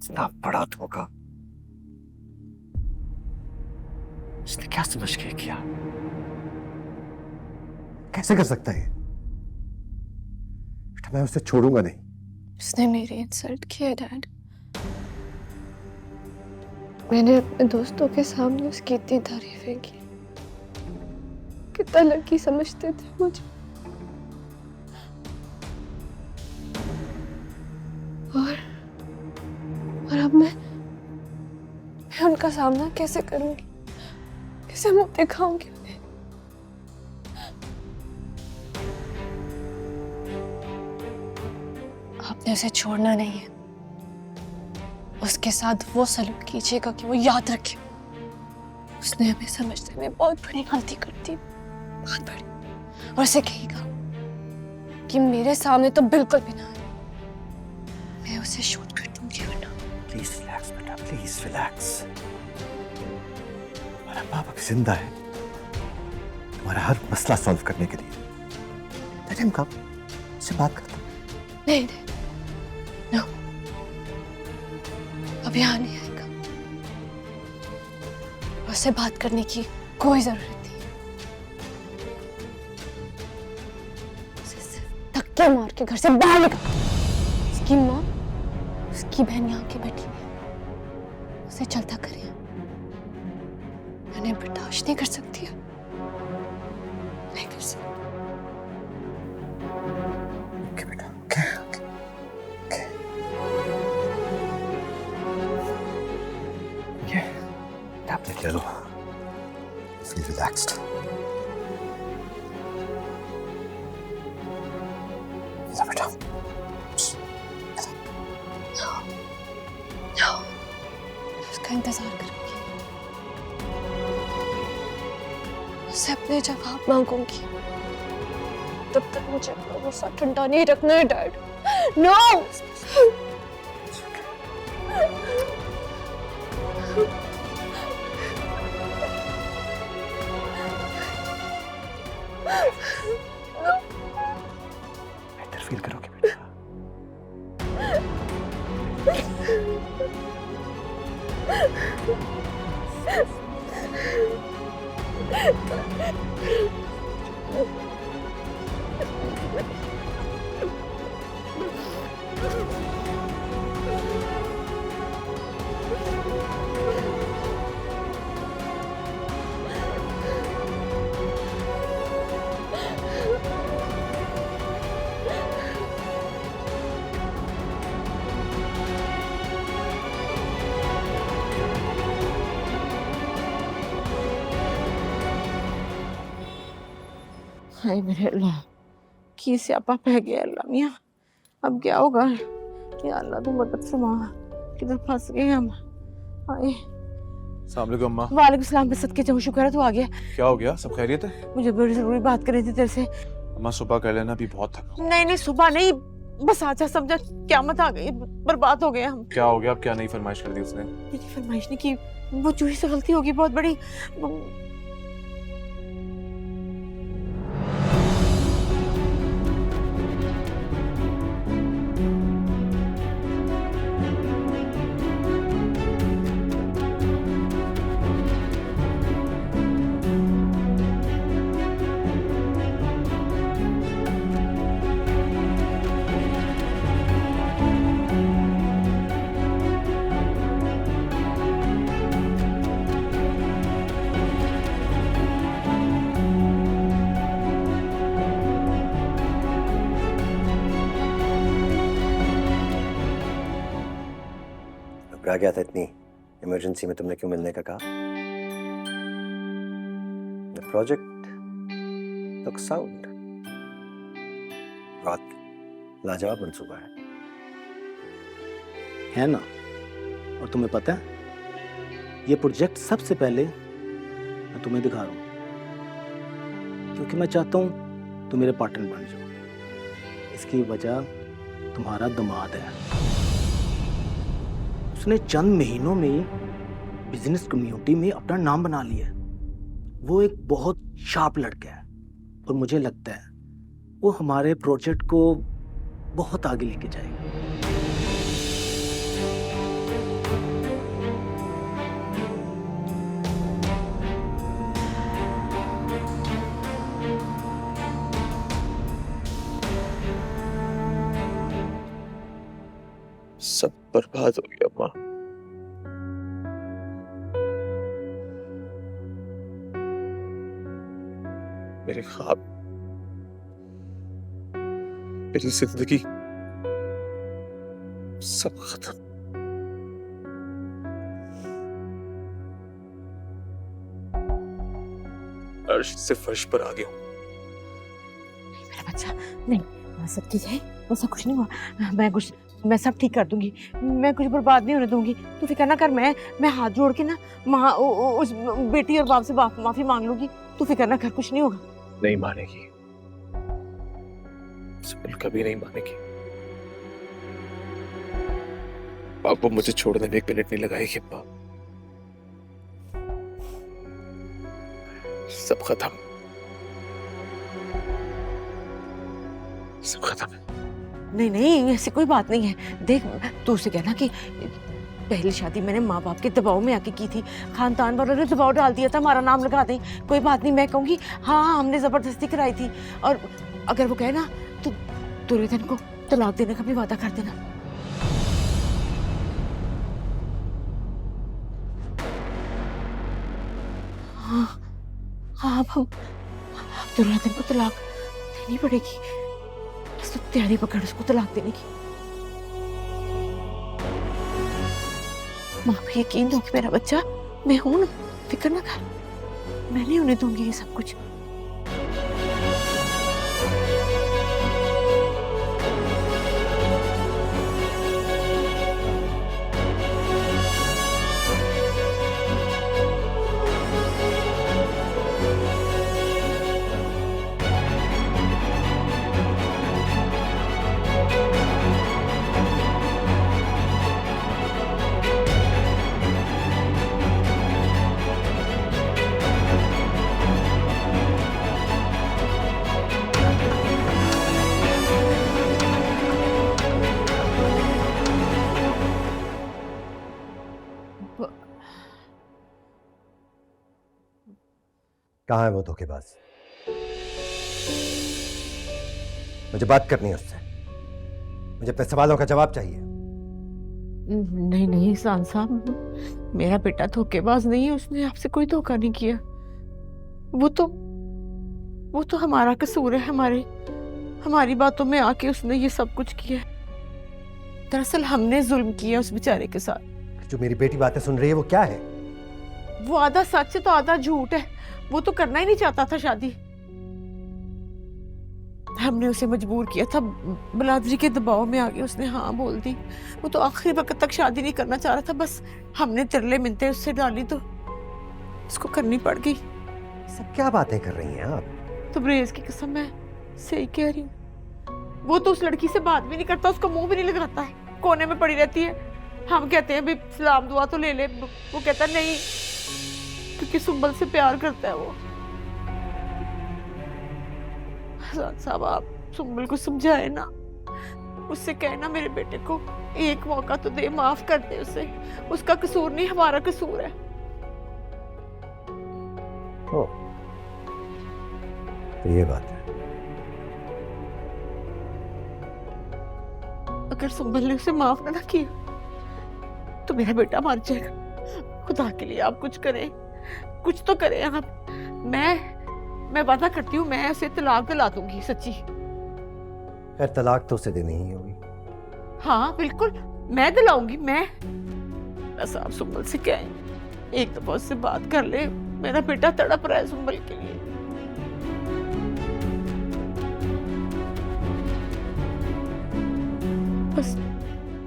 इतना बड़ा धोखा उसने क्या समझ के किया? कैसे कर सकता है? बेटा मैं उसे छोड़ूंगा नहीं। उसने मेरी इंसल्ट की है डैड। मैंने अपने दोस्तों के सामने उसकी इतनी तारीफें की, कितना लड़की समझते थे मुझे। और अब मैं उनका सामना कैसे करूंगी, कैसे मुंह दिखाऊंगी उन्हें? आपने उसे छोड़ना नहीं है, उसके साथ वो सलूक कीजिएगा कि वो याद रखे उसने हमें समझने में बहुत बड़ी गलती कर दी, बहुत बड़ी। और उसे कहेगा कि मेरे सामने तो बिल्कुल भी ना आए, मैं उसे शूट कर दूंगी वरना। प्लीज रिलैक्स बेटा, प्लीज रिलैक्स। हमारा बाप अभी जिंदा है तुम्हारा हर मसला सॉल्व करने के लिए। लेट हिम कम, उससे बात करता हूं। नहीं नहीं, नो, अब यहाँ नहीं आएगा। उससे बात करने की कोई जरूरत नहीं। उसे सिर्फ धक्के मार के घर से बाहर निकाल। उसकी माँ, उसकी बहन यहाँ के बैठी है, उसे चलता करे। मैंने बर्दाश्त नहीं कर सकती है, नहीं कर सकती। ओके बेटा, ओके ओके ओके। ये टैबलेट ले लो, फील रिलैक्स्ड। ले बेटा। उसका इंतजार करूंगी, उससे अपने जवाब मांगूंगी। तब तक मुझे अपना गुस्सा ठंडा नहीं रखना है डैड। नो। बेहतर फील करोगे बेटा। हाय मेरे अल्लाह, की स्यापा पै गया अल्लाह मियां। अब क्या होगा? या अल्लाह तू मदद फरमा, किधर फंस गए हम। हाय। अस्सलाम वालेकुम अम्मा। वालेकुम सलाम, बस सदके जाऊं, शुक्र है तू आ गया। क्या हो गया? सब खैरियत है? मुझे बड़ी जरूरी बात करनी थी तेरे से। अम्मा सुबह कर लेना, अभी बहुत थका हूं। नहीं नहीं, सुबह नहीं, बस आजा, समझा क्यामत आ गई, बर्बाद हो गए हम। क्या हो गया? अब क्या नई फरमाइश कर दी उसने? मेरी फरमाइश नहीं की, वो चूही से गलती होगी बहुत बड़ी। घबरा गया था इतनी इमरजेंसी में, तुमने क्यों मिलने का कहा? द प्रोजेक्ट लुक्स साउंड, बहुत लाजवाब मंसूबा है ना? और तुम्हें पता है ये प्रोजेक्ट सबसे पहले मैं तुम्हें दिखा रहा हूं, क्योंकि मैं चाहता हूं तुम मेरे पार्टनर बन जाओ। इसकी वजह तुम्हारा दामाद है। उसने चंद महीनों में ही बिजनेस कम्युनिटी में अपना नाम बना लिया है। वो एक बहुत शार्प लड़का है और मुझे लगता है वो हमारे प्रोजेक्ट को बहुत आगे लेके जाएगा। बर्बाद हो गया अम्मा। मेरे ख्वाब, मेरी जिंदगी सब खत्म। अर्श से फर्श पर आ गया हूं। मेरा बच्चा नहीं, सब ठीक है, ऐसा कुछ नहीं हुआ। मैं सब ठीक कर दूंगी, मैं कुछ बर्बाद नहीं होने दूंगी। तू फिक्र ना कर। मैं हाथ जोड़ के ना माँ उस बेटी और बाप से माफी मांग लूंगी। तू फिक्र ना कर, कुछ नहीं होगा। नहीं मानेगी, सुबह कभी नहीं मानेगी। पापा मुझे छोड़ने में 1 मिनट नहीं लगाएगी अम्मा। सब खत्म, सब खत्म। नहीं नहीं, ऐसी कोई बात नहीं है। देख, तू उसे कहना कि पहली शादी मैंने माँ बाप के दबाव में आके की थी, खानदान वालों ने दबाव डाल दिया था, हमारा नाम लगा दें। कोई बात नहीं, मैं कहूँगी हाँ हमने जबरदस्ती कराई थी। और अगर वो कहे ना तो दुर्योधन को तलाक देने का भी वादा कर देना। हाँ हाँ, अब दुर्योधन को तलाक देनी पड़ेगी। बस तू तैयारी पकड़ उसको तलाक देने की। माँ पे यकीन दो कि मेरा बच्चा मैं हूं ना, फिक्र ना कर। मैं नहीं उन्हें दूंगी ये सब कुछ। कहाँ है वो धोखेबाज? मुझे बात करनी है उससे। मुझे अपने सवालों का जवाब चाहिए। नहीं नहीं सान साहब, मेरा बेटा धोखेबाज नहीं है। उसने आपसे कोई धोखा नहीं किया। वो तो हमारा कसूर है। हमारी बातों में आके उसने ये सब कुछ किया। दरअसल हमने जुल्म किया उस बेचारे के साथ। जो मेरी बेटी बातें सुन रही है वो क्या है? वो आधा सच है तो आधा झूठ है। वो तो करना ही नहीं चाहता था शादी। हमने उसे मजबूर किया था, बलादरी के दबाव में आके उसने हाँ बोल दी। वो तो आखिरी वक्त तक शादी नहीं करना चाह रहा था। बस हमने तिरले मिनते उससे डाली तो उसको करनी पड़ गई। सब क्या बातें कर रही हैं आप? तो ब्रेज की कसम, मैं सही कह रही हूँ। वो तो उस लड़की से बात भी नहीं करता, उसका मुंह भी नहीं लगाता है, कोने में पड़ी रहती है। हम कहते हैं भी सलाम दुआ तो ले ले, वो कहता नहीं, क्योंकि सुंबल से प्यार करता है वो। हसन साहब, आप सुंबल को समझाए ना, उससे कहना मेरे बेटे को एक मौका तो दे, माफ कर दे उसे। उसका कसूर नहीं, हमारा कसूर है। ओ, तो ये बात है। अगर सुंबल ने उसे माफ ना किया तो मेरा बेटा मर जाएगा। खुदा के लिए आप कुछ करें, कुछ तो करें आप। मैं वादा करती हूँ, मैं उसे तलाक दिला दूंगी, सच्ची। खैर, तलाक तो उसे देनी ही होगी। हाँ बिल्कुल, मैं दिलाऊंगी। मैं बस आप सुंबल से कहें, एक दफा उससे बात कर ले। मेरा बेटा तड़प रहा है सुंबल के लिए। बस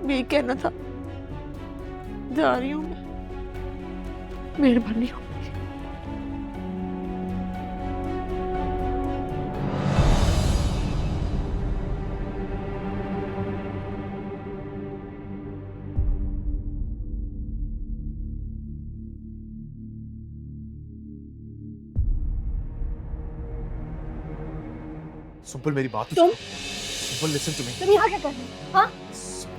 यही कहना था। जा रही हूँ मैं, मेहरबानी हो। सुंबल मेरी बात तो तुम? Sumbal listen to me. तुम यहाँ क्या कर रहे हो? हाँ?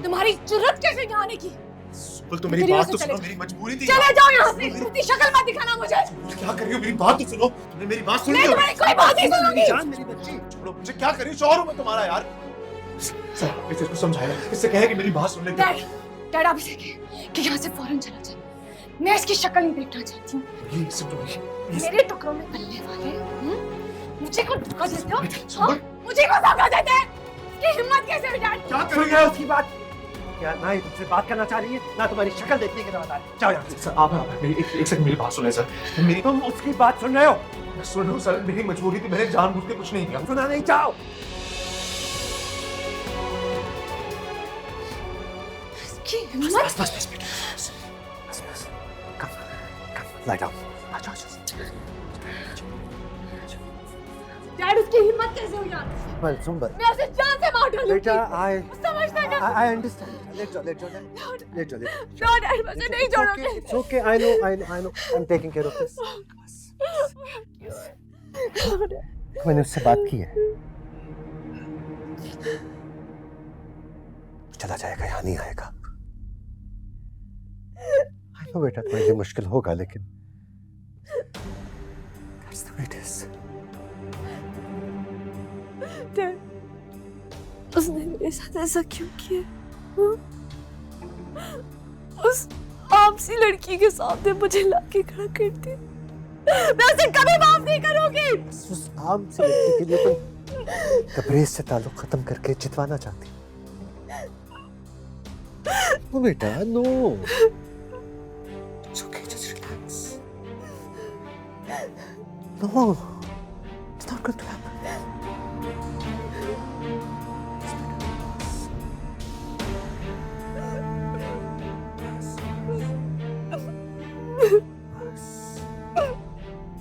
तुम्हारी जुर्रत कैसे यहाँ आने की? सुंबल तो मेरी बात तो सुनो, मेरी मजबूरी थी। चले जाओ यहाँ से, अपनी शक्ल मत दिखाना मुझे। क्या कर रही हो? मेरी बात तो सुनो। तुमने मेरी बात सुनी? मैं तुम्हारी कोई बात नहीं सुनूंगी। जान मेरी बच्ची। छोड़ो मुझे, क्या कर रही हो? शौहर हूं मैं तुम्हारा यार। सर, मैं तेरे को समझाया, इससे कहे कि मेरी बात सुन ले। डैड, डैड आप इसे कहें कि यहाँ से फौरन चला जाए। मैं इसकी शक्ल नहीं देखना चाहती हूँ। मेरे टुकड़ों में पलने वाले मुझे को धोखा देते हो? हाँ? मुझे को धोखा देते हैं? इसकी हिम्मत कैसे हुई डैड? क्या कर रही है उसकी बात? क्या ना ही तुमसे बात करना चाह रही है, ना तुम्हारी शक्ल देखने के बाद आ रही है। जाओ यहाँ से। सर आप मेरी एक सेकंड मेरी बात सुने सर। मेरी तुम उसकी बात सुन रहे हो? मैं सुन रहा हूँ सर, मेरी मजबूरी थी, मैंने जानबूझ के कुछ नहीं किया। सुना नहीं, जाओ। इसकी हिम्मत? बस। Come, lie down. आ जाओ। डैड उसकी हिम्मत कैसे हुई यार? सुंबर। मैं उसे जान से मार डालूंगी। बेटा, समझता है क्या? I understand. Let go. No dad मुझे नहीं छोड़ोगे। It's okay. I know. I'm taking care of this. मैंने उससे बात की है। चला जाएगा, यहाँ नहीं आएगा। I know बेटा, तुम्हारे लिए मुश्किल होगा, लेकिन that's the way it is. Dad उसने मेरे साथ ऐसा क्यों किया? उस आपसी लड़की के सामने मुझे लाके खड़ा कर दिया। मैं उसे कभी माफ नहीं करूंगी। उस आम से लड़की के लिए तुम कब्रेज से ताल्लुक खत्म करके जितवाना चाहती हो बेटा? No, it's okay, just relax. No, it's not going to happen.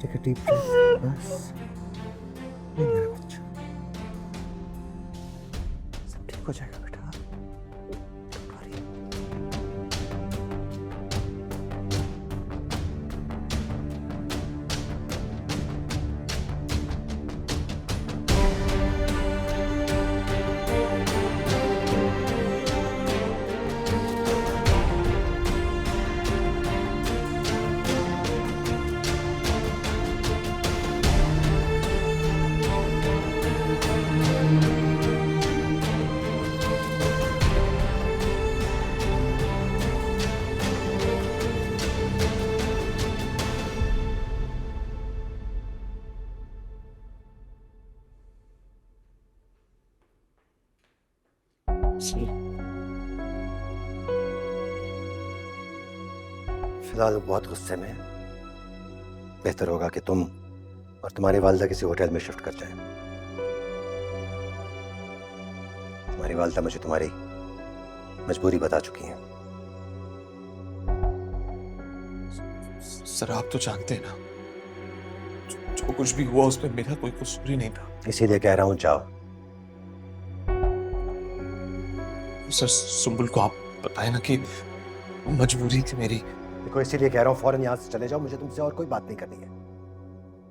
Take a deep breath. बस। ये मेरा बच्चा। सब ठीक हो जाएगा बेटा। Don't worry. फिलहाल बहुत गुस्से में। बेहतर होगा कि तुम और तुम्हारी वालिदा किसी होटल में शिफ्ट कर जाएं। तुम्हारी वालिदा मुझे तुम्हारी मजबूरी बता चुकी हैं। सर आप तो जानते हैं ना, जो कुछ भी हुआ उसमें मेरा कोई कसूर ही नहीं था। इसीलिए कह रहा हूं, जाओ। सर सुंबुल को आप बताए ना कि मजबूरी थी मेरी। देखो, इसीलिए कह रहा हूं फौरन यहां से चले जाओ। मुझे तुमसे और कोई बात नहीं करनी है।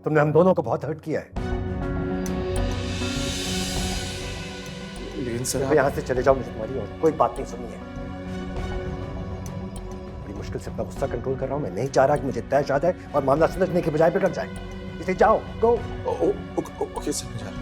तुमने हम दोनों को बहुत हर्ट किया है। लेकिन सर तो यहां से चले जाओ, मुझे तुम्हारी और कोई बात नहीं सुननी है। बड़ी मुश्किल से अपना गुस्सा कंट्रोल कर रहा हूं। मैं नहीं चाह रहा कि मुझे तय आ जाए और मामला सुलझने के बजाय बिगड़ जाए। इसलिए जाओ, गो। ओके सर, मैं जा रहा हूं।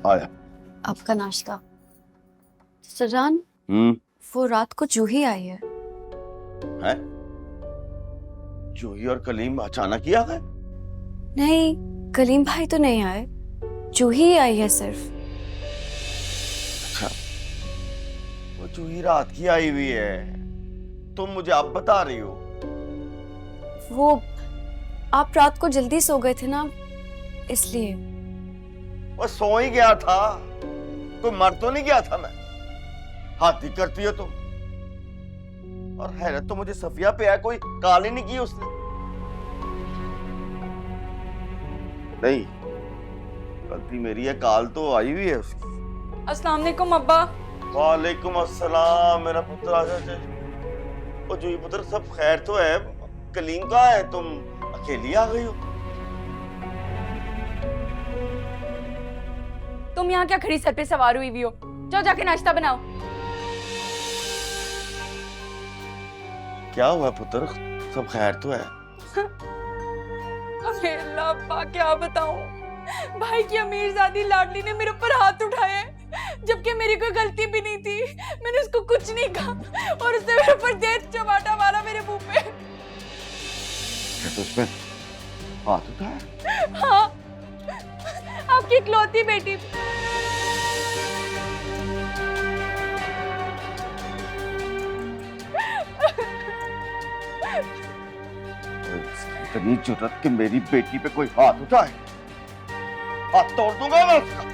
आया। आपका नाश्ता। सरान, वो रात को जूही आई है। है? जूही और कलीम अचानक ही आ गए? नहीं, कलीम भाई तो नहीं आए, जूही ही आई है सिर्फ। अच्छा, वो जूही रात की आई हुई है, तुम मुझे अब बता रही हो? वो आप रात को जल्दी सो गए थे ना, इसलिए। वो सो ही गया था, कोई मर तो नहीं गया था मैं। हाथी करती हो तुम। और हैरत तो मुझे सफिया पे है, कोई काल ही नहीं की उसने। नहीं, गलती मेरी है, काल तो आई हुई है उसकी। अस्सलाम वालेकुम अब्बा। वालेकुम अस्सलाम मेरा पुत्र। आजा जी। ओ जूही पुत्र, सब खैर तो है? कलीम कहाँ है? तुम अकेली आ गई हो? तुम यहाँ क्या खड़ी सर पे सवार हुई हो? जाओ जाके नाश्ता बनाओ। क्या हुआ पुत्र? सब खैर तो है? अरे अल्लाह अब्बा, क्या बताऊं, भाई की अमीरजादी लाडली ने मेरे ऊपर हाथ उठाए, जबकि मेरी कोई गलती भी नहीं थी। मैंने उसको कुछ नहीं कहा और उसने मेरे ऊपर देर चमाटा मारा मेरे मुंह पे। तो उसमें हाथ उठाया? हाँ, आपकी इकलौती बेटी। इतनी जुर्रत कि मेरी बेटी पे कोई हाथ उठाए? हाथ तोड़ दूंगा मैं उसका।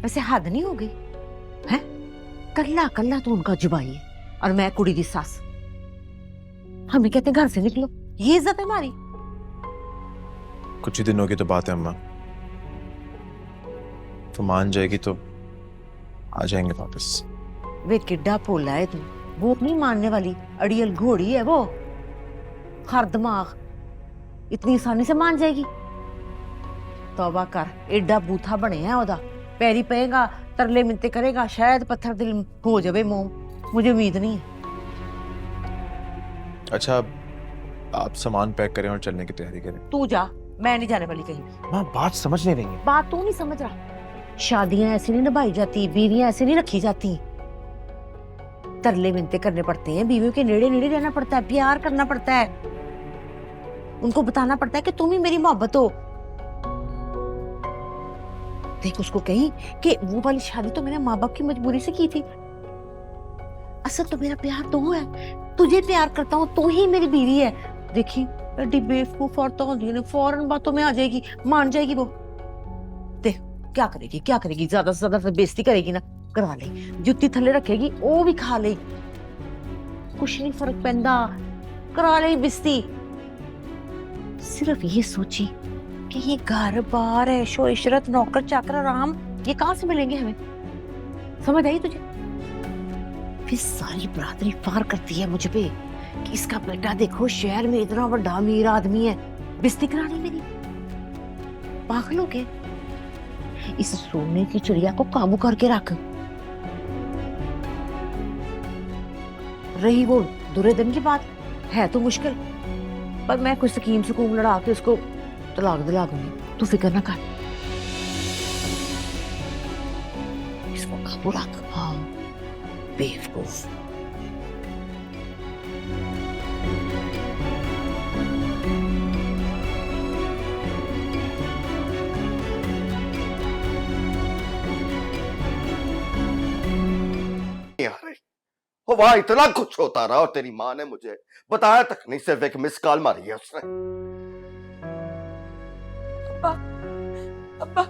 वैसे हद नहीं हो गई है? कल्ला कल्ला तो उनका जुबाई है और मैं कुड़ी दी सास। हमें कहते घर से निकलो, ये इज्जत है हमारी? कुछ ही दिनों की तो बात है अम्मा, तो मान जाएगी तो आ जाएंगे वापस। वे किड्डा पोला है तू, वो नहीं मानने वाली अड़ियल घोड़ी है वो। हर दिमाग इतनी आसानी से मान जाएगी? तौबा कर, एडा बूथा बने है ओदा, पैरी पेगा, तरले मिनते करेगा, शायद पत्थर दिल हो जावे मोम। मुझे उम्मीद नहीं है। अच्छा, आप सामान पैक करें और चलने की तैयारी करें। तू जा, मैं नहीं जाने वाली कहीं। माँ बात समझ नहीं रही है। बात तू नहीं समझ रहा। शादियां ऐसे नहीं निभाई जाती, बीवियां ऐसे नहीं रखी जाती। तरले मिनते करने पड़ते हैं, बीवियों के नेड़े नेड़े रहना पड़ता है, प्यार करना पड़ता है, उनको बताना पड़ता है कि तुम ही मेरी मोहब्बत हो। देख, उसको कहीं कि वो वाली शादी तो मेरे माँ बाप की मजबूरी से की थी। असल तो मेरा प्यार तो है, तुझे प्यार करता हूँ, तू ही मेरी बीवी है। देखी एडी बेवकूफ औरतें होती है, फौरन बातों में आ जाएगी, मान जाएगी वो। देख क्या करेगी, क्या करेगी, ज्यादा से ज्यादा बेइज्जती करेगी ना, करवा ले, जुत्ती थले रखेगी, वो भी खा ले, कुछ नहीं फर्क पैंदा, करा ले बेइज्जती। सिर्फ ये सोची कि ये घर बार है, शो इशरत, नौकर चाकर, आराम, ये कहां से मिलेंगे हमें? समझ आई तुझे? फिर सारी बरादरी फार करती है मुझ पे कि इसका बेटा देखो शहर में इतना बड़ा अमीर आदमी है, बेइज्जती करानी मेरी। पागल हो गए? इस सोने की चिड़िया को काबू करके रख। रही वो दुरे दिन की बात, है तो मुश्किल, पर मैं कुछ स्कीम सुकूम लड़ा के उसको तलाक दिला दूंगी, तू फिक्र ना कर। इसको काबू रख। हाँ, बेवकूफ। वो वहां इतना कुछ होता रहा और तेरी माँ ने मुझे बताया तक नहीं, सिर्फ एक मिस कॉल मारी है उसने। अब्बा,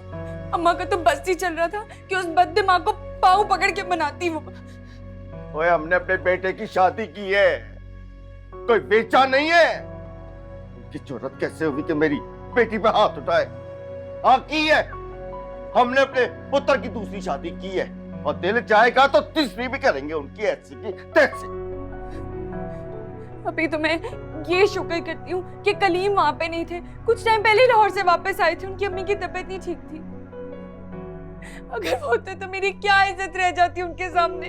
अम्मा का तो बस ही चल रहा था कि उस बददिमाग को पाँव पकड़ के मनाती वो। ओए, हमने अपने बेटे की शादी की है, कोई बेचा नहीं है। उनकी जरूरत कैसे हुई कि मेरी बेटी पे हाथ उठाए? हाँ की है, हमने अपने पुत्र की दूसरी शादी की है और दिल चाहेगा तो तीसरी भी करेंगे, उनकी ऐसी की तैसी। अभी तो मैं ये शुक्र करती हूँ कि कलीम वहां पे नहीं थे, कुछ टाइम पहले लाहौर से वापस आए थे, उनकी अम्मी की तबीयत नहीं ठीक थी। अगर वो होते तो मेरी क्या इज्जत रह जाती उनके सामने।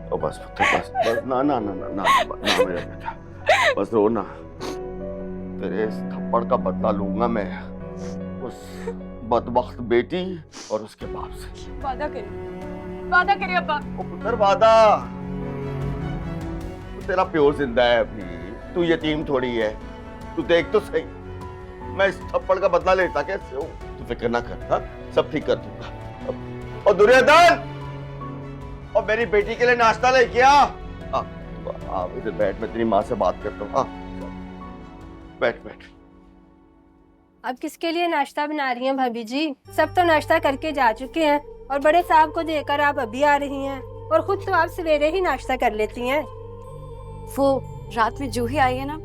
ओ बस बस ना ना ना ना ना, ना मेरा बेटा, बस रो ना। तेरे इस थप्पड़ का बदला लूंगा मैं उस बदबख्त बेटी और उसके बाप से। वादा करिए अब्बा। ओ पुत्र, वादा? तेरा प्यो जिंदा है अभी, तू यतीम थोड़ी है। तू देख तो सही, मैं इस थप्पड़ का बदला लेता कैसे हूँ। तू फिक्र ना कर, हाँ, सब ठीक कर दूंगा। और दुर्योधन, और मेरी बेटी के लिए नाश्ता लेके आ। इधर बैठ, मैं तेरी माँ से बात करता हूँ। बैठ बैठ। अब किसके लिए नाश्ता बना रही हैं भाभी जी? सब तो नाश्ता करके जा चुके हैं और बड़े साहब को देकर आप अभी आ रही हैं, और खुद तो आप सवेरे ही नाश्ता कर लेती हैं। वो रात में जूही आई है ना,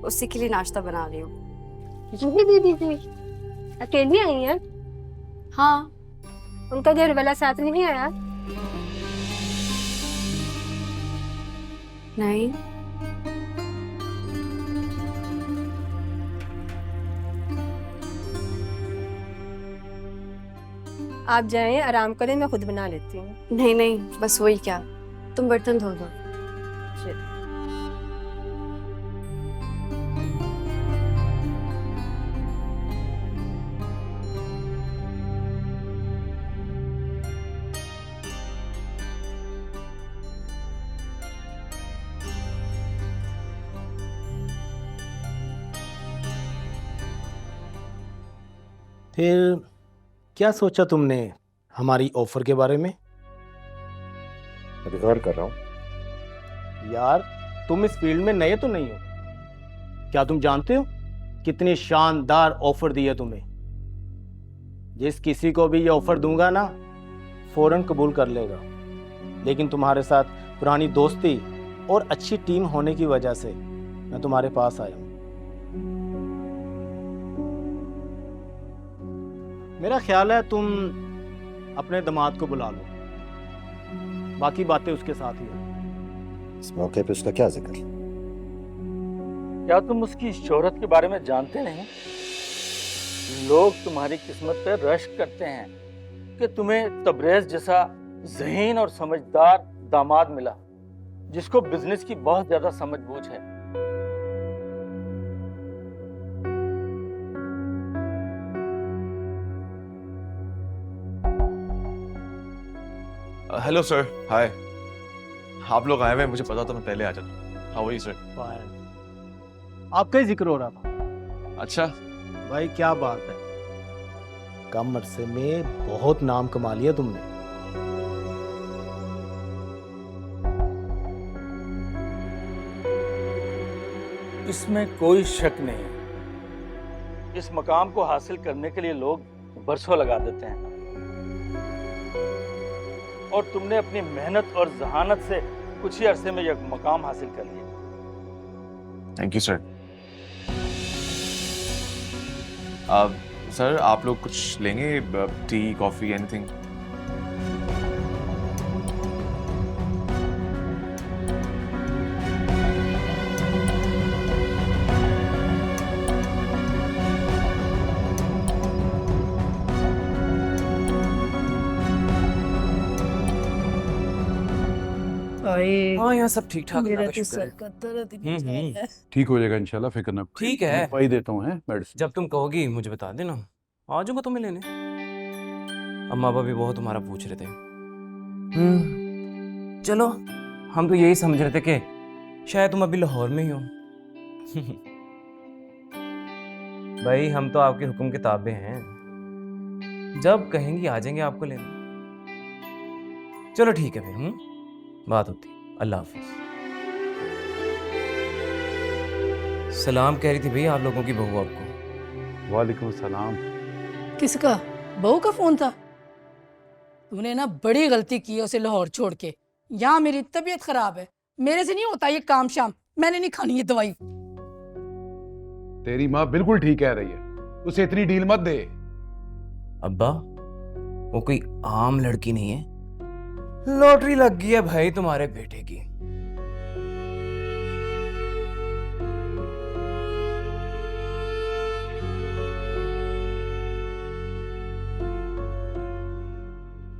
उसी के लिए नाश्ता बना रही हूँ। जूही दीदी जी अकेली आई हैं? हाँ, उनका घर वाला साथ नहीं आया? नहीं। आप जाएं, आराम करें, मैं खुद बना लेती हूँ। नहीं नहीं, बस वही क्या, तुम बर्तन धो दो। फिर क्या सोचा तुमने हमारी ऑफर के बारे में? अभी गौर कर रहा हूँ। यार तुम इस फील्ड में नए तो नहीं हो, क्या तुम जानते हो कितनी शानदार ऑफर दी है तुम्हें? जिस किसी को भी ये ऑफर दूंगा ना, फौरन कबूल कर लेगा। लेकिन तुम्हारे साथ पुरानी दोस्ती और अच्छी टीम होने की वजह से मैं तुम्हारे पास आया हूं। मेरा ख्याल है तुम अपने दामाद को बुला लो, बाकी बातें उसके साथ ही हैं। इस मौके पे उसका क्या जिक्र? क्या तुम उसकी शोहरत के बारे में जानते नहीं? लोग तुम्हारी किस्मत पर रश्क करते हैं कि तुम्हें तबरेज जैसा ज़हीन और समझदार दामाद मिला, जिसको बिजनेस की बहुत ज्यादा समझ बूझ है। हेलो सर, हाय। आप लोग आए हुए हैं, मुझे पता था, मैं पहले आ जाता। How are you sir? आपका ही जिक्र हो रहा था। अच्छा भाई क्या बात है, कम अरसे में बहुत नाम कमा लिया तुमने। इसमें कोई शक नहीं। इस मकाम को हासिल करने के लिए लोग बरसों लगा देते हैं, और तुमने अपनी मेहनत और जहानत से कुछ ही अरसे में यह मकाम हासिल कर लिया। Thank you sir. सर आप लोग कुछ लेंगे? T, coffee, anything? हाँ यहाँ सब ठीक ठाक है। ठीक हो जाएगा इंशाल्लाह, फिक्र ना। ठीक है, दवाई देता हूँ मेडिसिन। जब तुम कहोगी मुझे बता देना, आ जाऊंगा तुम्हें लेने। अम्मा पापा भी बहुत तुम्हारा पूछ रहे थे। चलो, हम तो यही समझ रहे थे कि शायद तुम अभी लाहौर में ही हो। भाई हम तो आपके हुक्म के ताबे हैं, जब कहेंगी आ जाएंगे आपको लेने। चलो ठीक है फिर, बात होती। अल्लाह हाफिज। सलाम कह रही थी भैया आप लोगों की बहू आपको। वालेकुम सलाम। किसका? बहू का फोन था? तूने ना बड़ी गलती की है उसे लाहौर छोड़ के। यहाँ मेरी तबीयत खराब है, मेरे से नहीं होता ये काम शाम, मैंने नहीं खानी ये दवाई। तेरी माँ बिल्कुल ठीक कह रही है, उसे इतनी डील मत दे। अब्बा वो कोई आम लड़की नहीं है, लॉटरी लग गई है भाई तुम्हारे बेटे की।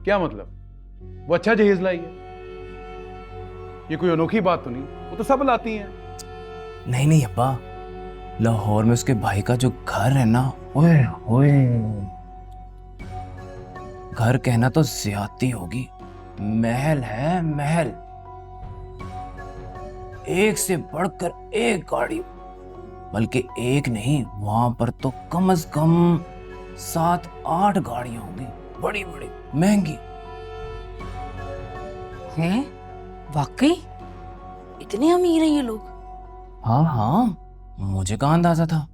क्या मतलब? वो अच्छा जहेज लाई है? ये कोई अनोखी बात तो नहीं, वो तो सब लाती हैं। नहीं नहीं अब्बा, लाहौर में उसके भाई का जो घर है ना, ओए ओए, घर कहना तो ज्यादती होगी, महल है महल, एक से बढ़कर एक गाड़ी, बल्कि एक नहीं, वहां पर तो कम से कम 7-8 गाड़ियां होंगी, बड़ी बड़ी महंगी। हैं? वाकई इतने अमीर हैं ये लोग? हाँ हाँ, मुझे कहाँ अंदाजा था।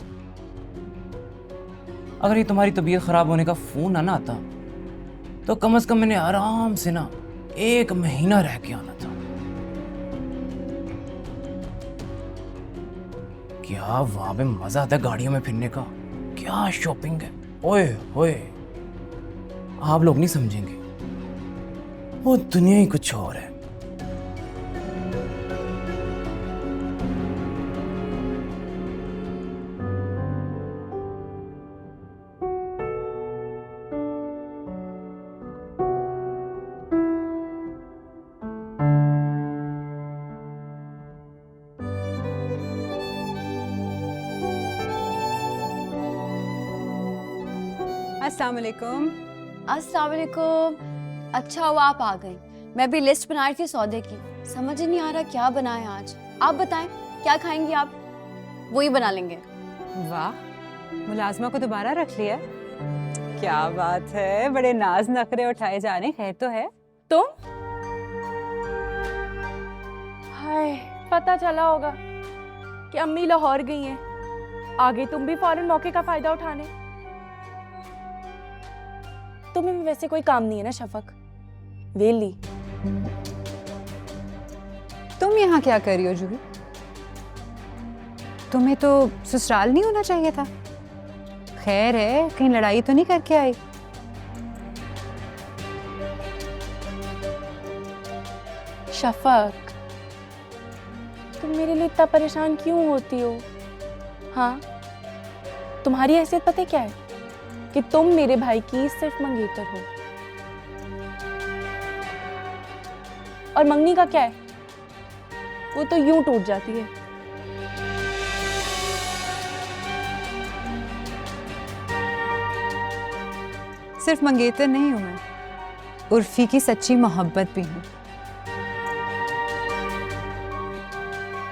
अगर ये तुम्हारी तबीयत खराब होने का फोन ना आता तो कम से कम मैंने आराम से ना 1 महीना रह के आना था। क्या वहां पे मजा आता है गाड़ियों में फिरने का, क्या शॉपिंग है। ओए होए, आप लोग नहीं समझेंगे, वो दुनिया ही कुछ और है। अस्सलाम वालेकुम। अस्सलाम वालेकुम। अच्छा हुआ आप आ गई, मैं भी लिस्ट बना रही थी सौदे की। समझ ही नहीं आ रहा क्या बनाएं आज। आप बताएं क्या खाएंगी आप, वही बना लेंगे। वाह, मुलाजमा को दोबारा रख लिया, क्या बात है। बड़े नाज नखरे उठाए जाने, खैर तो है। तुम? हाय, पता चला होगा कि अम्मी लाहौर गई हैं, आगे तुम भी फौरन मौके का फायदा उठाने। तुम्हें भी वैसे कोई काम नहीं है ना शफक, वेली। तुम यहाँ क्या कर रही हो जूही? तुम्हें तो ससुराल नहीं होना चाहिए था। खैर है, कहीं लड़ाई तो नहीं करके आई? शफक, तुम मेरे लिए इतना परेशान क्यों होती हो? हाँ, तुम्हारी हैसियत पता है क्या है? कि तुम मेरे भाई की सिर्फ मंगेतर हो। और मंगनी का क्या है? वो तो यूं टूट जाती है। सिर्फ मंगेतर नहीं हूं मैं, उर्फी की सच्ची मोहब्बत भी हूं।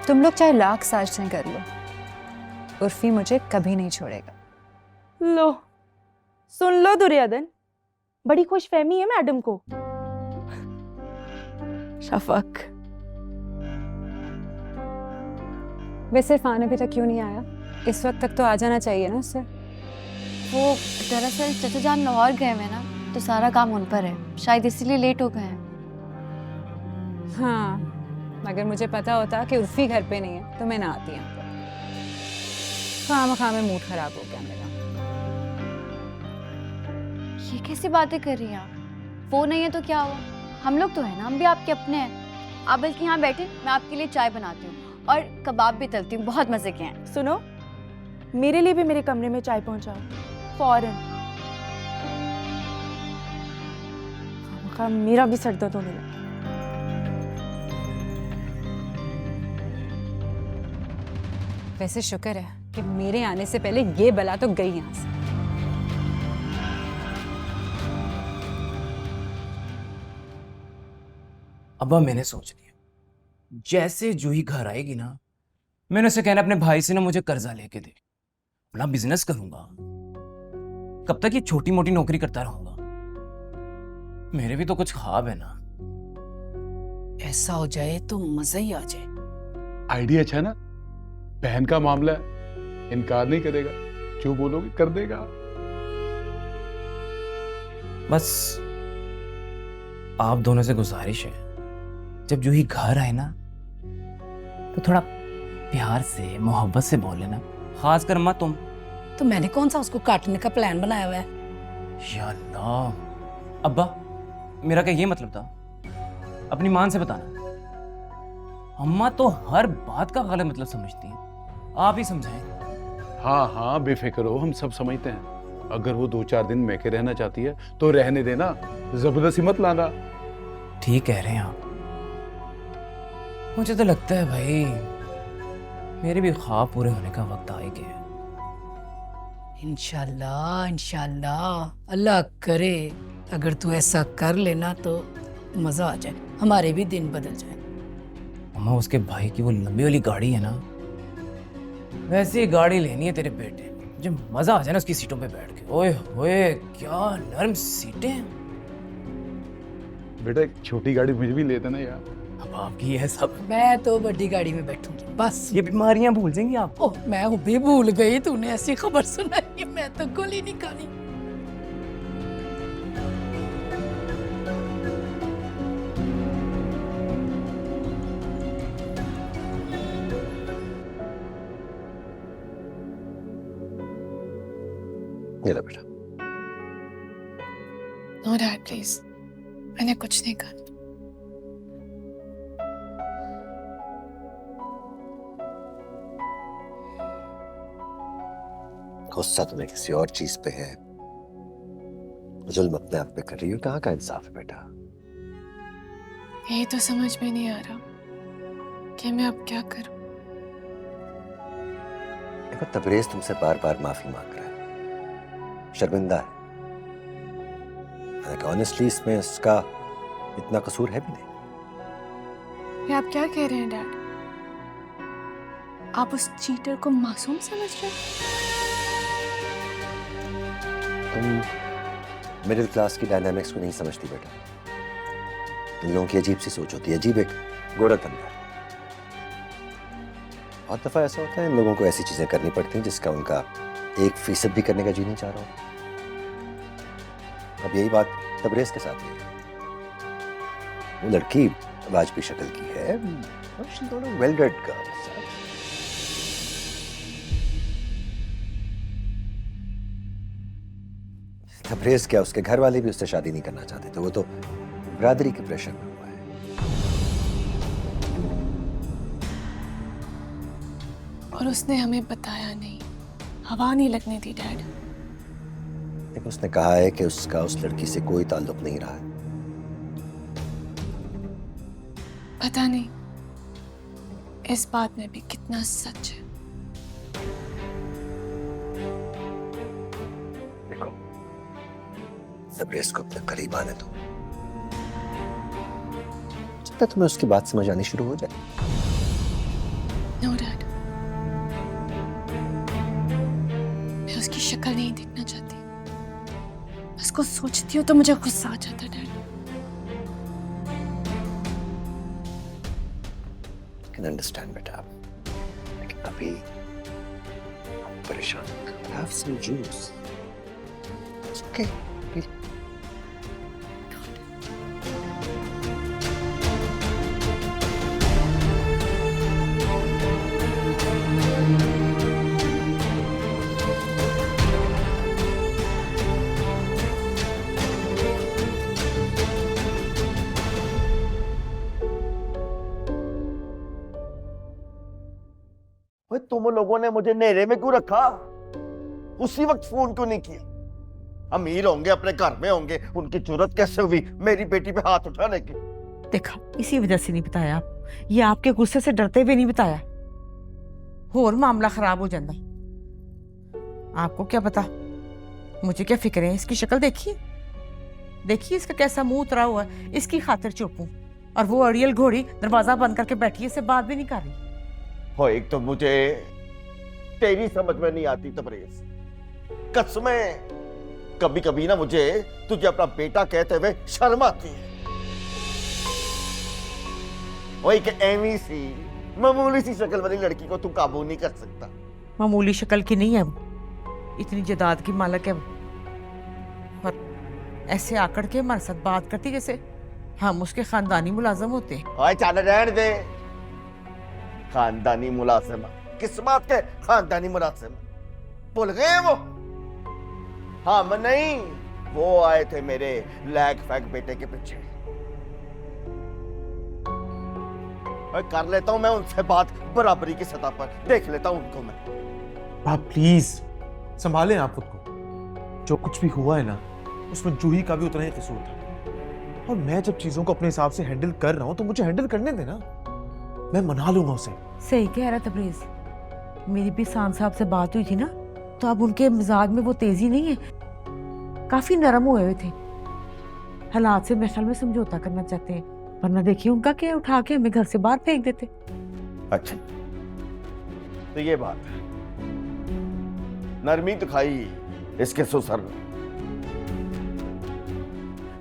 तुम लोग चाहे लाख साजिशें कर लो, उर्फी मुझे कभी नहीं छोड़ेगा। लो, सुन लो दुर्योधन, बड़ी खुशफहमी है मैडम को। शफक, वैसे इरफान अभी तक क्यों नहीं आया? इस वक्त तक तो आ जाना चाहिए ना उससे। वो दरअसल चचा जान लाहौर गए हुए ना, तो सारा काम उन पर है, शायद इसीलिए लेट हो गए हैं। हाँ, अगर मुझे पता होता कि उर्फी घर पे नहीं है तो मैं ना आती यहाँ पर। खामखा में मूड खराब हो गया मेरा। ये कैसी बातें कर रही हैं आप? वो नहीं है तो क्या हुआ, हम लोग तो है ना, हम भी आपके अपने हैं। आप बल्कि यहाँ बैठे, मैं आपके लिए चाय बनाती हूँ और कबाब भी तलती हूँ, बहुत मजे के हैं। सुनो, मेरे लिए भी मेरे कमरे में चाय पहुंचाओ फौरन। खामखा मेरा भी सर दर्द होने लगा। वैसे शुक्र है कि मेरे आने से पहले ये बला तो गई यहाँ से। अब्बा, मैंने सोच लिया, जैसे जूही घर आएगी ना, मैंने उसे कहना अपने भाई से ना मुझे कर्जा लेके दे, अपना बिजनेस करूंगा। कब तक ये छोटी मोटी नौकरी करता रहूंगा? मेरे भी तो कुछ ख्वाब है ना। ऐसा हो जाए तो मजा ही आ जाए। आइडिया अच्छा है ना? बहन का मामला है, इनकार नहीं करेगा, जो बोलोगे कर देगा। बस आप दोनों से गुजारिश है, जब जूही घर आए ना तो थोड़ा प्यार से मोहब्बत से बोले ना, खासकर अम्मा तुम। तो मैंने कौन सा उसको काटने का प्लान बनाया हुआ है? या अल्लाह, अब्बा मेरा क्या ये मतलब था? अपनी मान से बताना। अम्मा तो हर बात का गलत मतलब समझती हैं, आप ही समझाएं। हाँ हाँ, बेफिक्र हो, हम सब समझते हैं। अगर वो 2-4 दिन मैके रहना चाहती है तो रहने देना, जबरदस्ती मत लाना। ठीक कह रहे हैं आप। मुझे तो लगता है भाई, मेरे भी ख्वाब पूरे होने का वक्त आ ही गया है। इंशाल्लाह इंशाल्लाह, अल्लाह करे अगर तू ऐसा कर लेना तो मजा आ जाए, हमारे भी दिन बदल जाए। अम्मा, उसके भाई की वो लंबी वाली गाड़ी है ना, वैसी ही गाड़ी लेनी है तेरे बेटे, जो मजा आ जाए ना उसकी सीटों पे बैठ के। ओए होए, क्या नरम सीटें हैं। बेटा एक छोटी गाड़ी मुझे भी ले देना यार। अब आपकी ये सब मैं तो बड़ी गाड़ी में बैठूंगी बस। ये बीमारियां भूल जाएंगी आप। ओह मैं वो भी भूल गई, तूने ऐसी खबर सुनाई, मैं तो गोली नहीं खानी। ये लो बेटा। नो डैड प्लीज, मैंने कुछ नहीं कहा। गुस्सा तुम्हें किसी और चीज पे है, जुल्म अपने आप पे कर रही हो। कहाँ का इंसाफ है बेटा? यही तो समझ में नहीं आ रहा कि मैं अब क्या करूं। देखो तबरेज तुमसे बार बार माफी मांग रहा है, शर्मिंदा है। ऑनेस्टली इसमें उसका इतना कसूर है भी नहीं। ये आप क्या कह रहे हैं डैड? आप उस चीटर को मासूम समझ रहे हैं? तुम मिडिल क्लास की डायनामिक्स को नहीं समझती बेटा। इन लोगों की अजीब सी सोच होती है, अजीब एक गोरा धंधा। बहुत दफा ऐसा होता है इन लोगों को ऐसी चीजें करनी पड़ती हैं जिसका उनका 1% भी करने का जी नहीं चाह रहा हो। अब यही बात तबरेज के साथ हुई है। वो लड़की वाजबी शक्ल की है, वेल रेड गर्ल। तबरेज क्या, उसके घर वाले भी उससे शादी नहीं करना चाहते थे। वो तो बिरादरी के प्रेशर में हुआ है। और उसने हमें बताया नहीं, हवा नहीं लगने दी डैड। लेकिन उसने कहा है कि उसका उस लड़की से कोई ताल्लुक नहीं रहा है। पता नहीं इस बात में भी कितना सच है। देखो तबरेज को अपने करीब आने दो, जब तक तुम्हें उसकी बात समझ आनी शुरू हो जाए। नो डैड, मैं उसकी शक्ल नहीं देखना चाहती। उसको सोचती हूँ तो मुझे गुस्सा आ जाता है डैड। कैन अंडरस्टैंड बेटा, लेकिन अभी परेशान मत करो। Have some juice. It's okay. तुम लोगों ने मुझे नेरे में क्यों रखा? उसी वक्त फोन क्यों नहीं किया? अमीर होंगे, अपने घर में होंगे, उनकी जरूरत कैसे हुई मेरी बेटी पे हाथ उठाने की? देखा, इसी वजह से नहीं बताया आप। ये आपके गुस्से से डरते हुए नहीं बताया, और मामला खराब हो जाता। आपको क्या पता, मुझे क्या फिक्र है। इसकी शक्ल देखिए, देखिए इसका कैसा मुंह उतरा हुआ है। इसकी खातिर चुप हूं, और वो अड़ियल घोड़ी दरवाजा बंद करके बैठी है, इससे बात भी नहीं कर रही। हो, एक तो मुझे तेरी समझ में नहीं आती तबरेज, कसमें। कभी कभी ना मुझे तुझे अपना बेटा कहते हुए शर्म आती है। वो एक एवी सी मामूली सी शक्ल वाली लड़की को तू काबू नहीं कर सकता। मामूली शक्ल की नहीं है वो, इतनी जायदाद की मालक है वो। और ऐसे आकड़ के हमारे साथ बात करती जैसे हम उसके खानदानी मुलाजम होते हैं। ओए चल रहने दे, खानदानी मुलाजिम, किस बात के खानदानी मुलाजिम? भूल गए वो? हम नहीं, वो आए थे मेरे लैग फैग बेटे के पीछे। कर लेता हूं मैं उनसे बात, बराबरी की सतह पर देख लेता हूं उनको मैं। आप प्लीज संभालें आप खुद को। जो कुछ भी हुआ है ना, उसमें जूही का भी उतना ही कसूर था। और मैं जब चीजों को अपने हिसाब से हैंडल कर रहा हूं तो मुझे हैंडल करने देना, मैं मना लूंगा उसे। सही कह रहा तबरेज। मेरी भी सान साहब से बात हुई थी ना, तो अब उनके मिजाज में वो तेजी नहीं है, काफी नरम हुए थे। हालात से मेरे ख्याल में समझौता करना चाहते हैं, वरना देखिए उनका क्या, उठा के हमें घर से बाहर फेंक देते। अच्छा तो ये बात है, नरमी दिखाई इसके ससुर ने।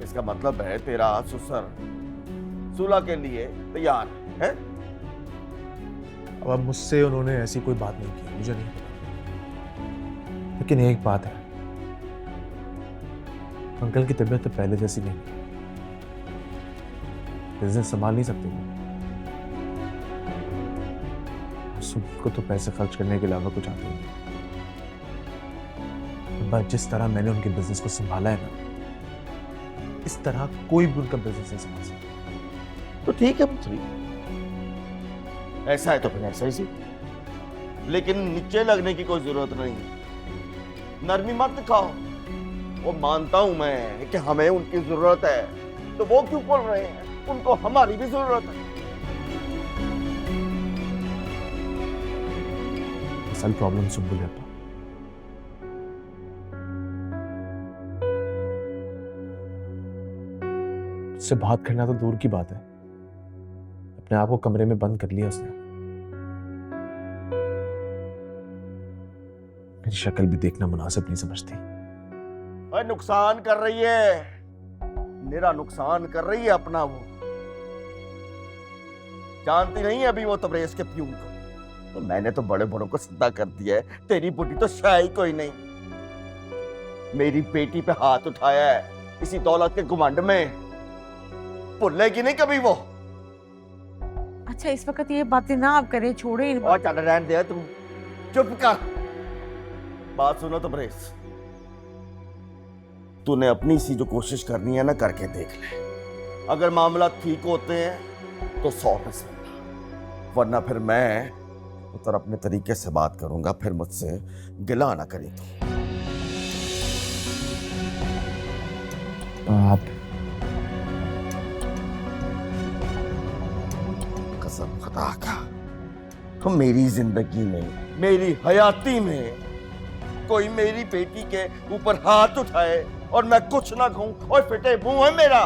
इसका मतलब है तेरा ससुर सुलह के लिए तैयार है? अब मुझसे उन्होंने ऐसी कोई बात नहीं की, मुझे नहीं पता। लेकिन एक बात है, अंकल की तबीयत तो पहले जैसी नहीं, बिजनेस संभाल नहीं सकते वो। सुबह को तो पैसे खर्च करने के अलावा कुछ आता नहीं। बस जिस तरह मैंने उनके बिजनेस को संभाला है ना, इस तरह कोई भी उनका बिजनेस नहीं संभाल सकता। तो ठीक है पुत्री, ऐसा है तो फिर ऐसा ही सी, लेकिन नीचे लगने की कोई जरूरत नहीं है। नरमी मत दिखाओ। वो मानता हूं मैं कि हमें उनकी जरूरत है, तो वो क्यों बोल रहे हैं? उनको हमारी भी जरूरत है। असल प्रॉब्लम सुन है, उससे बात करना तो दूर की बात है, अपने आप को कमरे में बंद कर लिया उसने। मेरी शक्ल भी देखना मुनासिब नहीं समझती। अरे नुकसान कर रही है, मेरा नुकसान कर रही है अपना। वो जानती नहीं है अभी वो तबरेज के प्यून को, तो मैंने तो बड़े बड़ों को सीधा कर दिया है। तेरी बुढ़ी तो शायद कोई नहीं, मेरी बेटी पे हाथ उठाया है इसी दौलत के घुमंड में। भूलेगी नहीं कभी वो। अच्छा इस वक्त ये बातें ना आप करें, छोड़े इन और चल रहने दे, तुम चुप कर। बात सुनो तबरेज, तूने अपनी सी जो कोशिश करनी है ना करके देख ले। अगर मामला ठीक होते हैं तो 100%, वरना फिर मैं उतर अपने तरीके से बात करूंगा। फिर मुझसे गिला ना करी तो। आप कसम खुदा का, तो मेरी जिंदगी में, मेरी हयाती में कोई मेरी बेटी के ऊपर हाथ उठाए और मैं कुछ ना कहूं और फिटे मुंह है मेरा,